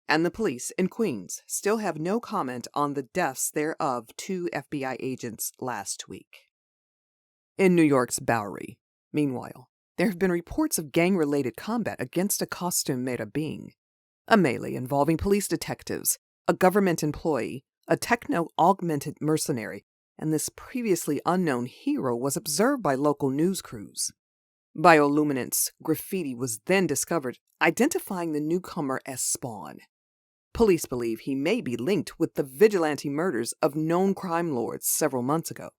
and the police in Queens still have no comment on the deaths thereof 2 FBI agents last week. In New York's Bowery, meanwhile, there have been reports of gang-related combat against a costume-made being. A melee involving police detectives, a government employee, a techno-augmented mercenary, and this previously unknown hero was observed by local news crews. Bioluminescence graffiti was then discovered, identifying the newcomer as Spawn. Police believe he may be linked with the vigilante murders of known crime lords several months ago.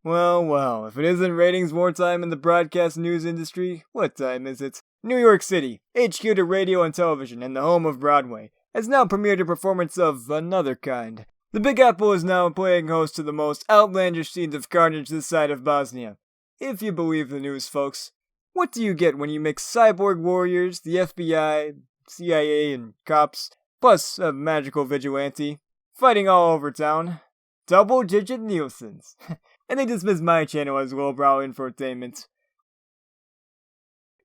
Well, if it isn't ratings wartime in the broadcast news industry, what time is it? New York City, HQ to radio and television and the home of Broadway, has now premiered a performance of another kind. The Big Apple is now playing host to the most outlandish scenes of carnage this side of Bosnia. If you believe the news, folks. What do you get when you mix cyborg warriors, the FBI, CIA, and cops, plus a magical vigilante, fighting all over town? Double-digit Nielsen's. And they dismiss my channel as lowbrow infotainment.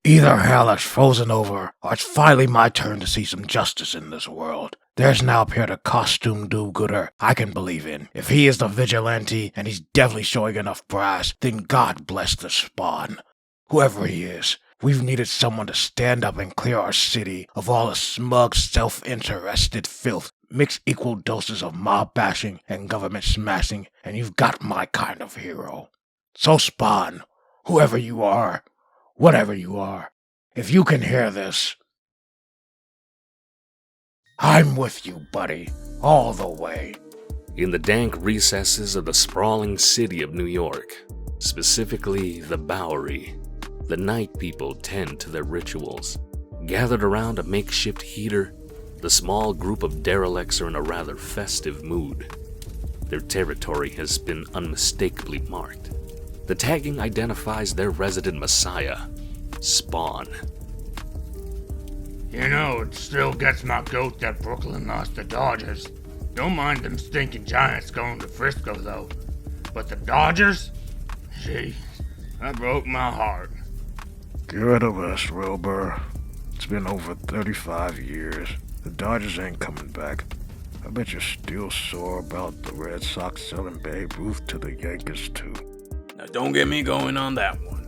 Either hell has frozen over, or it's finally my turn to see some justice in this world. There's now appeared a costume do-gooder I can believe in. If he is the vigilante, and he's definitely showing enough brass, then God bless the Spawn. Whoever he is, we've needed someone to stand up and clear our city of all the smug, self-interested filth, mix equal doses of mob bashing and government smashing, and you've got my kind of hero. So Spawn, whoever you are, whatever you are, if you can hear this, I'm with you, buddy, all the way. In the dank recesses of the sprawling city of New York, specifically the Bowery, the night people tend to their rituals. Gathered around a makeshift heater, the small group of derelicts are in a rather festive mood. Their territory has been unmistakably marked. The tagging identifies their resident messiah, Spawn. You know, it still gets my goat that Brooklyn lost the Dodgers. Don't mind them stinking Giants going to Frisco, though. But the Dodgers? Gee, that broke my heart. Give it a rest, Wilbur. It's been over 35 years. The Dodgers ain't coming back. I bet you're still sore about the Red Sox selling Babe Ruth to the Yankees, too. Now don't get me going on that one.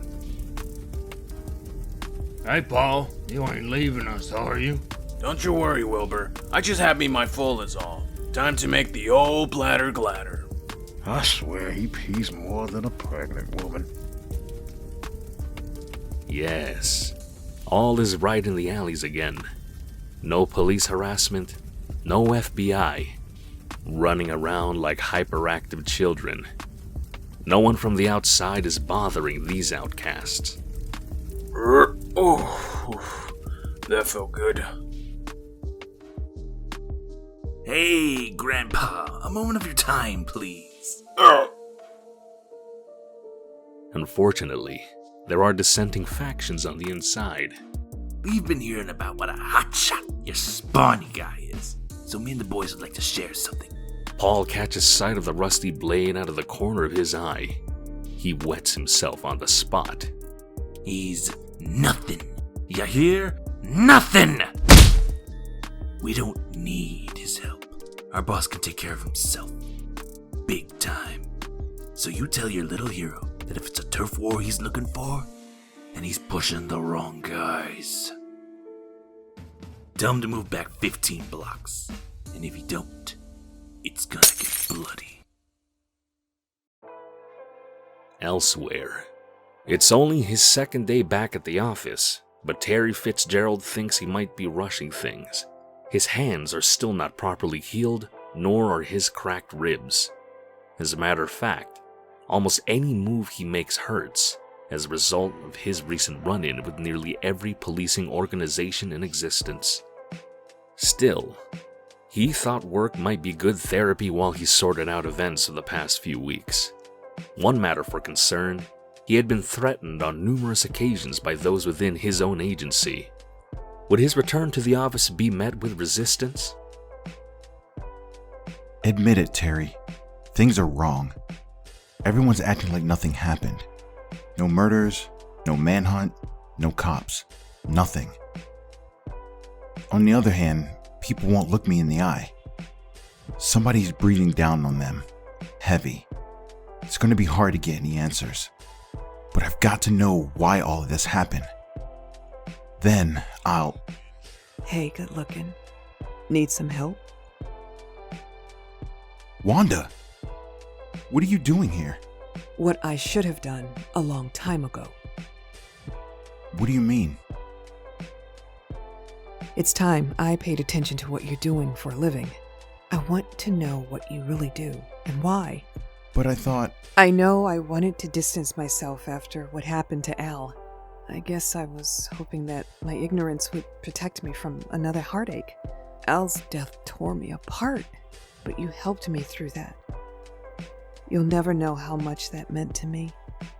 Hey, Paul, you ain't leaving us, are you? Don't you worry, Wilbur. I just had me my full is all. Time to make the old platter gladder. I swear he pees more than a pregnant woman. Yes, all is right in the alleys again. No police harassment, no FBI, running around like hyperactive children. No one from the outside is bothering these outcasts. That felt good. Hey, Grandpa, a moment of your time, please. Unfortunately, there are dissenting factions on the inside. We've been hearing about what a hotshot your Spawny guy is, so me and the boys would like to share something. Paul catches sight of the rusty blade out of the corner of his eye. He wets himself on the spot. He's nothing. You hear? Nothing! We don't need his help. Our boss can take care of himself. Big time. So you tell your little hero that if it's a turf war he's looking for, then he's pushing the wrong guys. Tell him to move back 15 blocks. And if he don't, it's gonna get bloody. Elsewhere, it's only his second day back at the office, but Terry Fitzgerald thinks he might be rushing things. His hands are still not properly healed, nor are his cracked ribs. As a matter of fact, almost any move he makes hurts, as a result of his recent run-in with nearly every policing organization in existence. Still, he thought work might be good therapy while he sorted out events of the past few weeks. One matter for concern, he had been threatened on numerous occasions by those within his own agency. Would his return to the office be met with resistance? Admit it, Terry. Things are wrong. Everyone's acting like nothing happened. No murders, no manhunt, no cops. Nothing. On the other hand, people won't look me in the eye. Somebody's breathing down on them. Heavy. It's going to be hard to get any answers. But I've got to know why all of this happened. Then I'll... Hey, good looking. Need some help? Wanda! What are you doing here? What I should have done a long time ago. What do you mean? It's time I paid attention to what you're doing for a living. I want to know what you really do and why. But I thought... I know I wanted to distance myself after what happened to Al. I guess I was hoping that my ignorance would protect me from another heartache. Al's death tore me apart, but you helped me through that. You'll never know how much that meant to me.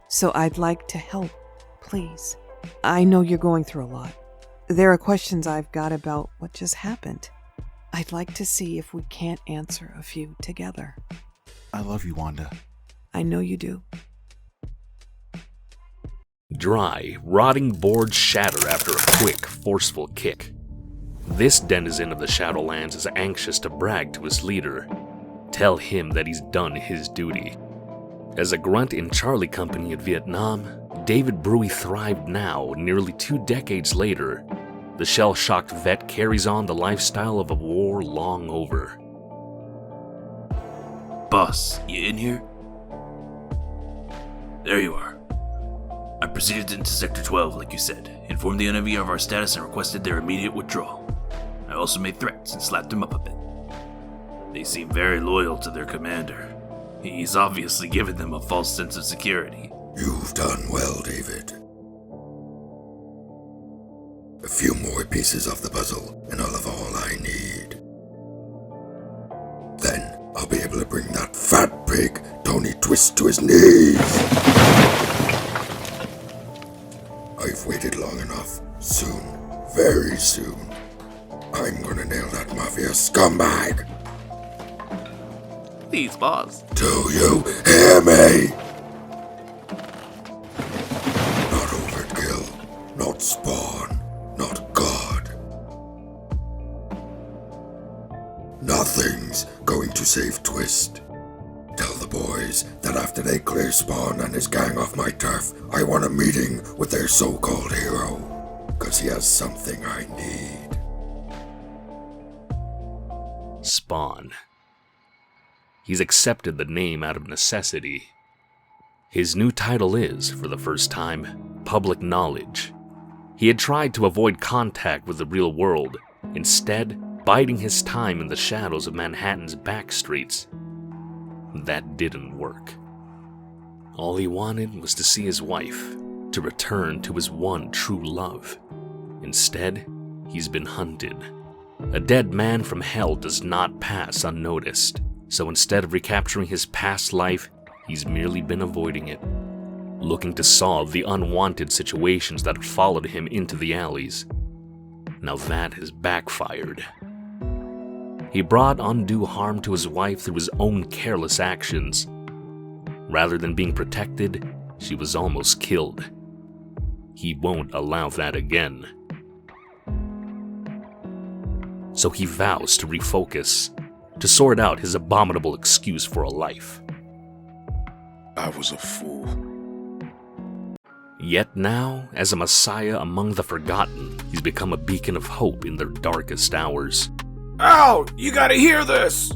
So I'd like to help, please. I know you're going through a lot. There are questions I've got about what just happened. I'd like to see if we can't answer a few together. I love you, Wanda. I know you do. Dry, rotting boards shatter after a quick, forceful kick. This denizen of the Shadowlands is anxious to brag to his leader. Tell him that he's done his duty. As a grunt in Charlie Company at Vietnam, David Brewy thrived now, nearly 2 decades later. The shell-shocked vet carries on the lifestyle of a war long over. Boss, you in here? There you are. I proceeded into Sector 12, like you said, informed the enemy of our status and requested their immediate withdrawal. I also made threats and slapped them up a bit. They seem very loyal to their commander. He's obviously given them a false sense of security. You've done well, David. A few more pieces of the puzzle, and I'll have all I need. Then, I'll be able to bring that fat pig, Tony Twist, to his knees! I've waited long enough. Soon, very soon, I'm gonna nail that mafia scumbag! Please, boss. Do you hear me? Not overkill, not Spawn, not God. Nothing's going to save Twist. Tell the boys that after they clear Spawn and his gang off my turf, I want a meeting with their so-called hero, 'cause he has something I need. Spawn. He's accepted the name out of necessity. His new title is, for the first time, public knowledge. He had tried to avoid contact with the real world, instead biding his time in the shadows of Manhattan's back streets. That didn't work. All he wanted was to see his wife, to return to his one true love. Instead, he's been hunted. A dead man from hell does not pass unnoticed, so instead of recapturing his past life, he's merely been avoiding it, looking to solve the unwanted situations that have followed him into the alleys. Now that has backfired. He brought undue harm to his wife through his own careless actions. Rather than being protected, she was almost killed. He won't allow that again. So he vows to refocus, to sort out his abominable excuse for a life. I was a fool. Yet now, as a messiah among the forgotten, he's become a beacon of hope in their darkest hours. Al, you gotta hear this!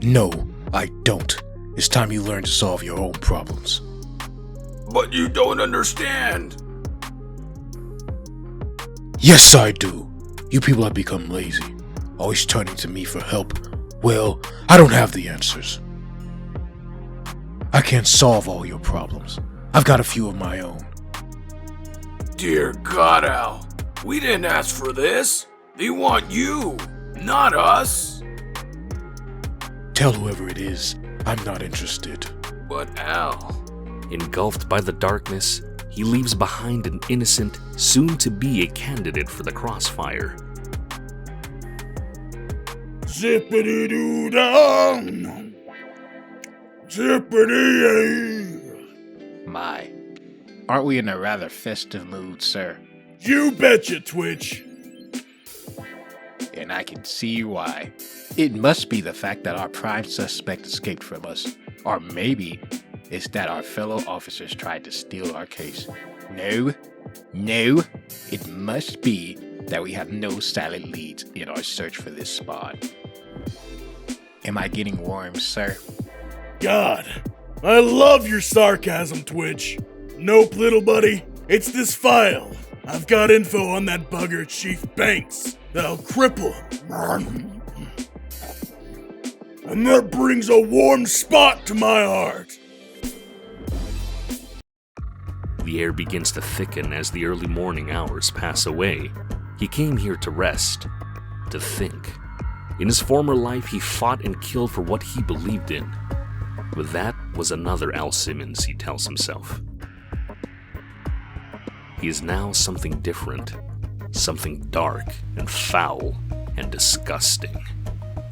No, I don't. It's time you learn to solve your own problems. But you don't understand. Yes, I do. You people have become lazy, always turning to me for help. Well, I don't have the answers. I can't solve all your problems. I've got a few of my own. Dear God, Al, we didn't ask for this. They want you, not us. Tell whoever it is, I'm not interested. But Al... Engulfed by the darkness, he leaves behind an innocent, soon-to-be a candidate for the crossfire. Zippity-doo-dah! Zippity-yay! My, aren't we in a rather festive mood, sir? You betcha, Twitch. and I can see why. It must be the fact that our prime suspect escaped from us. Or maybe it's that our fellow officers tried to steal our case. No, it must be that we have no silent leads in our search for this spawn. Am I getting warm, sir? God, I love your sarcasm, Twitch. Nope, little buddy, it's this file. I've got info on that bugger Chief Banks that'll cripple him. And that brings a warm spot to my heart. The air begins to thicken as the early morning hours pass away. He came here to rest, to think. In his former life, he fought and killed for what he believed in. But that was another Al Simmons, he tells himself. He is now something different, something dark and foul and disgusting.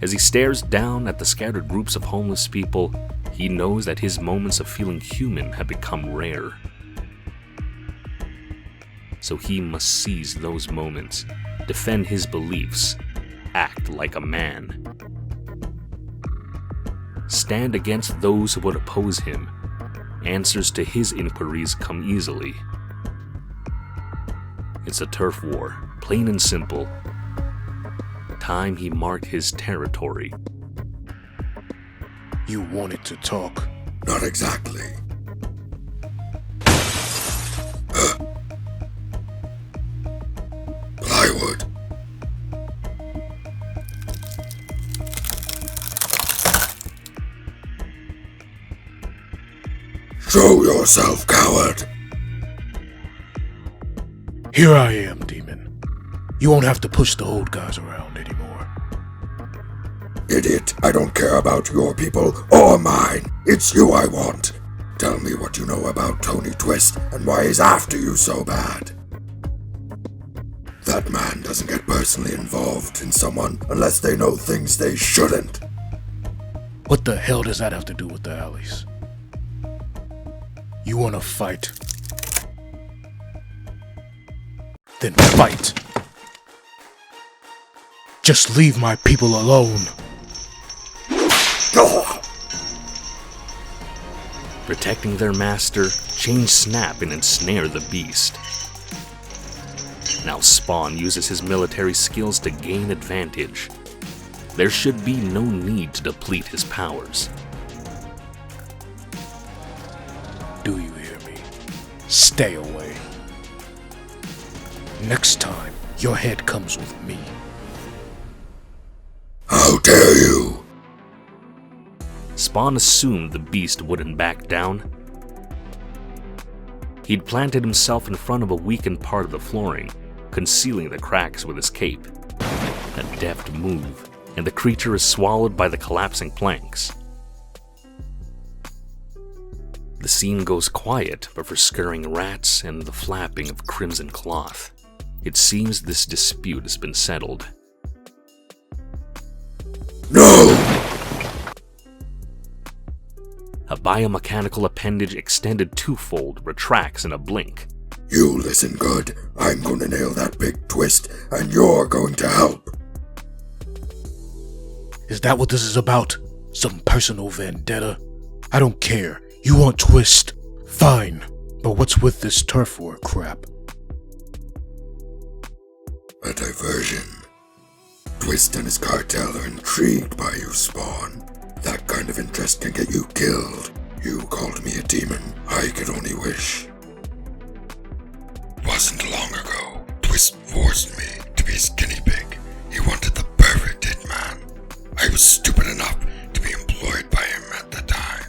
As he stares down at the scattered groups of homeless people, he knows that his moments of feeling human have become rare. So he must seize those moments, defend his beliefs, act like a man. Stand against those who would oppose him. Answers to his inquiries come easily. It's a turf war, plain and simple. Time he marked his territory. You wanted to talk? Not exactly. Plywood. Show yourself, coward! Here I am, demon. You won't have to push the old guys around anymore. Idiot, I don't care about your people or mine. It's you I want. Tell me what you know about Tony Twist and why he's after you so bad. That man doesn't get personally involved in someone unless they know things they shouldn't. What the hell does that have to do with the alleys? You wanna fight? Then fight. Just leave my people alone. Protecting their master, chains snap and ensnare the beast. Now Spawn uses his military skills to gain advantage. There should be no need to deplete his powers. Do you hear me? Stay away. Next time, your head comes with me. How dare you! Spawn assumed the beast wouldn't back down. He'd planted himself in front of a weakened part of the flooring, concealing the cracks with his cape. A deft move, and the creature is swallowed by the collapsing planks. The scene goes quiet but for scurrying rats and the flapping of crimson cloth. It seems this dispute has been settled. No! A biomechanical appendage extended twofold retracts in a blink. You listen good. I'm gonna nail that big twist, and you're going to help. Is that what this is about? Some personal vendetta? I don't care. You want Twist? Fine. But what's with this turf war crap? A diversion. Twist and his cartel are intrigued by you, Spawn. That kind of interest can get you killed. You called me a demon. I could only wish. Wasn't long ago, Twist forced me to be his guinea pig. He wanted the perfect hitman. I was stupid enough to be employed by him at the time.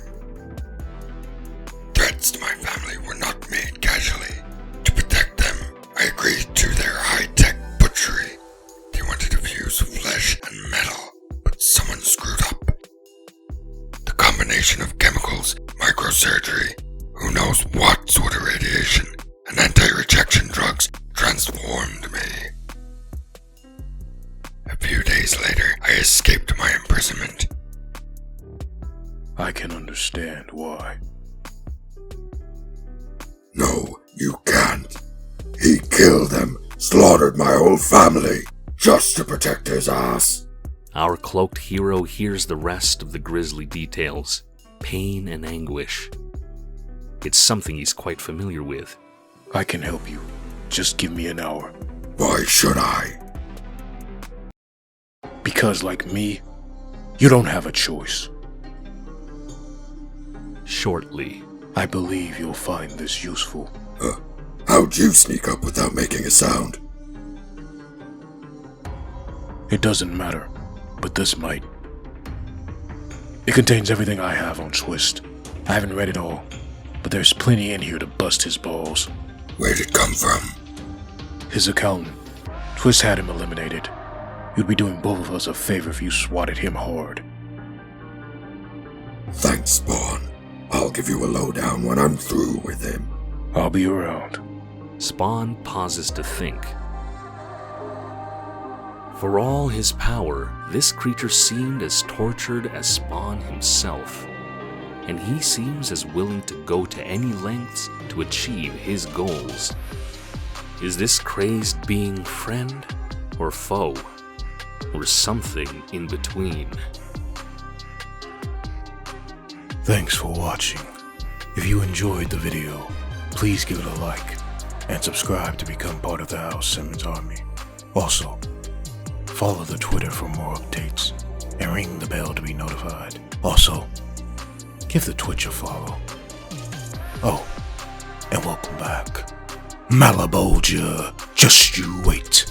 Threats to my family were not made casually. To protect them, I agreed to their high-tech butchery. They wanted to fuse flesh and metal, but someone screwed up. The combination of chemicals, microsurgery, who knows what sort of radiation, and anti-rejection drugs transformed me. A few days later, I escaped my imprisonment. I can understand why. No, you can't. He killed them, slaughtered my whole family. just to protect his ass. Our cloaked hero hears the rest of the grisly details, pain and anguish. It's something he's quite familiar with. I can help you. Just give me an hour. Why should I? Because like me, you don't have a choice. Shortly. I believe you'll find this useful. How'd you sneak up without making a sound? It doesn't matter, but this might. It contains everything I have on Twist. I haven't read it all, but there's plenty in here to bust his balls. Where'd it come from? His accountant. Twist had him eliminated. You'd be doing both of us a favor if you swatted him hard. Thanks, Spawn. I'll give you a lowdown when I'm through with him. I'll be around. Spawn pauses to think. For all his power, this creature seemed as tortured as Spawn himself, and he seems as willing to go to any lengths to achieve his goals. Is this crazed being friend or foe, or something in between? Thanks for watching. If you enjoyed the video, please give it a like and subscribe to become part of the House Simmons Army. Also, follow the Twitter for more updates and ring the bell to be notified. Also, give the Twitch a follow. Oh, and welcome back. Malabolgia, just you wait.